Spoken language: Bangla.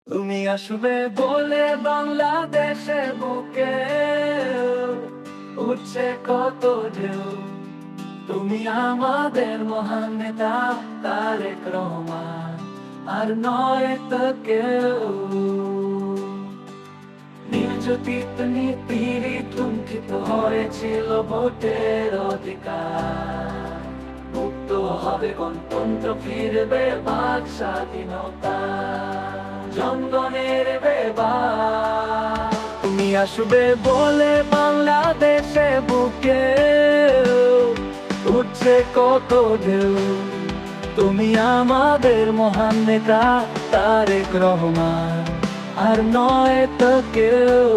তুমি আসবে বলে বাংলাদেশের বুকে উঠছে কত ঢেউ। তুমি আমাদের মহান নেতা তারেক রহমান, আর নয় তো কেউ। নির্যাতিত নিপীড়িত লুণ্ঠিত হয়েছিল ভোটের অধিকার, মুক্ত হবে গণতন্ত্র, ফিরবে বাক স্বাধীনতা, জনগণের বেবার। তুমি আসবে বলে বাংলাদেশে বুকে উঠছে কত ঢেউ। তুমি আমাদের মহান নেতা তারেক রহমান, আর নয় তো কেউ।